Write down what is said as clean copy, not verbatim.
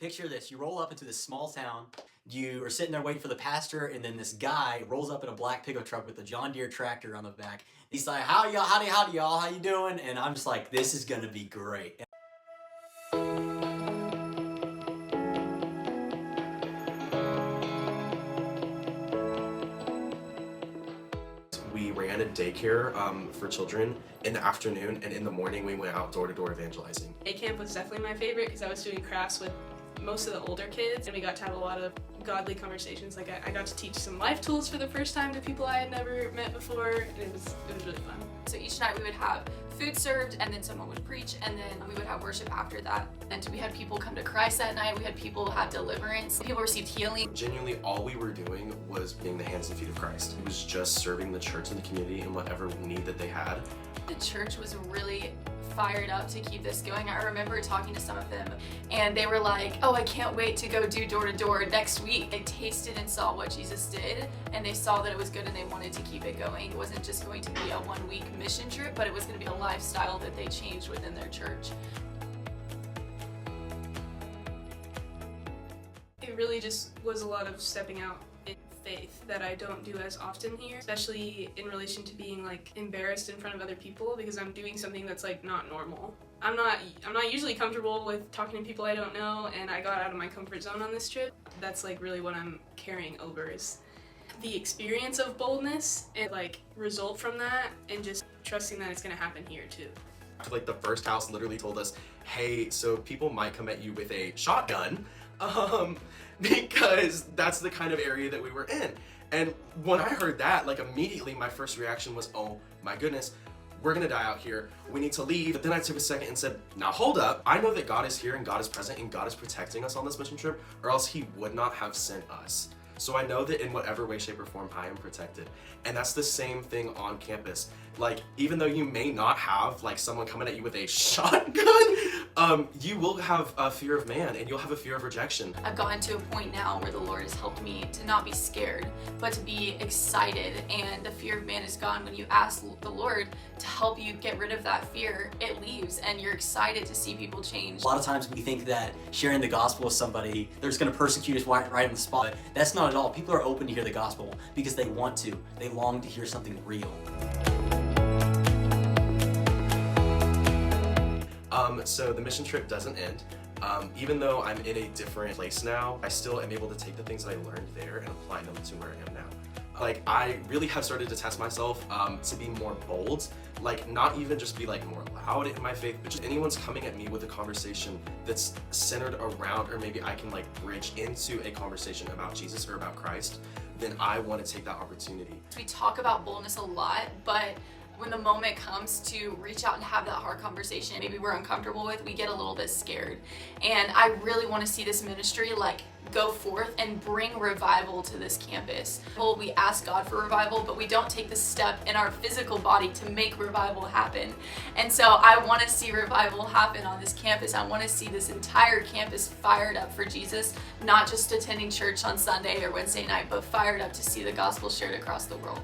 Picture this, you roll up into this small town, you are sitting there waiting for the pastor, and then this guy rolls up in a black pickup truck with a John Deere tractor on the back. He's like, howdy y'all, how you doing? And I'm just like, this is gonna be great. We ran a daycare for children in the afternoon, and in the morning we went out door to door evangelizing. Day camp was definitely my favorite because I was doing crafts with most of the older kids, and we got to have a lot of godly conversations. Like I got to teach some life tools for the first time to people I had never met before, and it was really fun. So each night we would have food served, and then someone would preach, and then we would have worship after that. And we had people come to Christ that night. We had people have deliverance. People received healing. Genuinely, all we were doing was being the hands and feet of Christ. It was just serving the church and the community in whatever need that they had. The church was really fired up to keep this going. I remember talking to some of them, and they were like, oh, I can't wait to go do door to door next week. They tasted and saw what Jesus did, and they saw that it was good, and they wanted to keep it going. It wasn't just going to be a 1 week mission trip, but it was going to be a lifestyle that they changed within their church. It really just was a lot of stepping out in faith that I don't do as often here, especially in relation to being like embarrassed in front of other people because I'm doing something that's like not normal. I'm not usually comfortable with talking to people I don't know, and I got out of my comfort zone on this trip. That's like really what I'm carrying over, is the experience of boldness and like result from that, and just trusting that it's gonna happen here too. Like the first house literally told us, hey, so people might come at you with a shotgun, because that's the kind of area that we were in. And when I heard that, like immediately my first reaction was, oh my goodness, we're gonna die out here, we need to leave. But then I took a second and said, now hold up, I know that God is here and God is present and God is protecting us on this mission trip, or else he would not have sent us. So I know that in whatever way, shape, or form, I am protected. And that's the same thing on campus. Like, even though you may not have like someone coming at you with a shotgun, you will have a fear of man, and you'll have a fear of rejection. I've gotten to a point now where the Lord has helped me to not be scared, but to be excited, and the fear of man is gone. When you ask the Lord to help you get rid of that fear, it leaves, and you're excited to see people change. A lot of times we think that sharing the gospel with somebody, they're just gonna persecute us right on the spot. But that's not at all. People are open to hear the gospel because they want to. They long to hear something real. So the mission trip doesn't end. Even though I'm in a different place now, I still am able to take the things that I learned there and apply them to where I am now. Like, I really have started to test myself to be more bold, like not even just be like more loud in my faith, but just anyone's coming at me with a conversation that's centered around, or maybe I can like bridge into a conversation about Jesus or about Christ, then I want to take that opportunity. We talk about boldness a lot, but when the moment comes to reach out and have that hard conversation maybe we're uncomfortable with, we get a little bit scared. And I really want to see this ministry like go forth and bring revival to this campus. Well, we ask God for revival, but we don't take the step in our physical body to make revival happen. And so I want to see revival happen on this campus. I want to see this entire campus fired up for Jesus, not just attending church on Sunday or Wednesday night, but fired up to see the gospel shared across the world.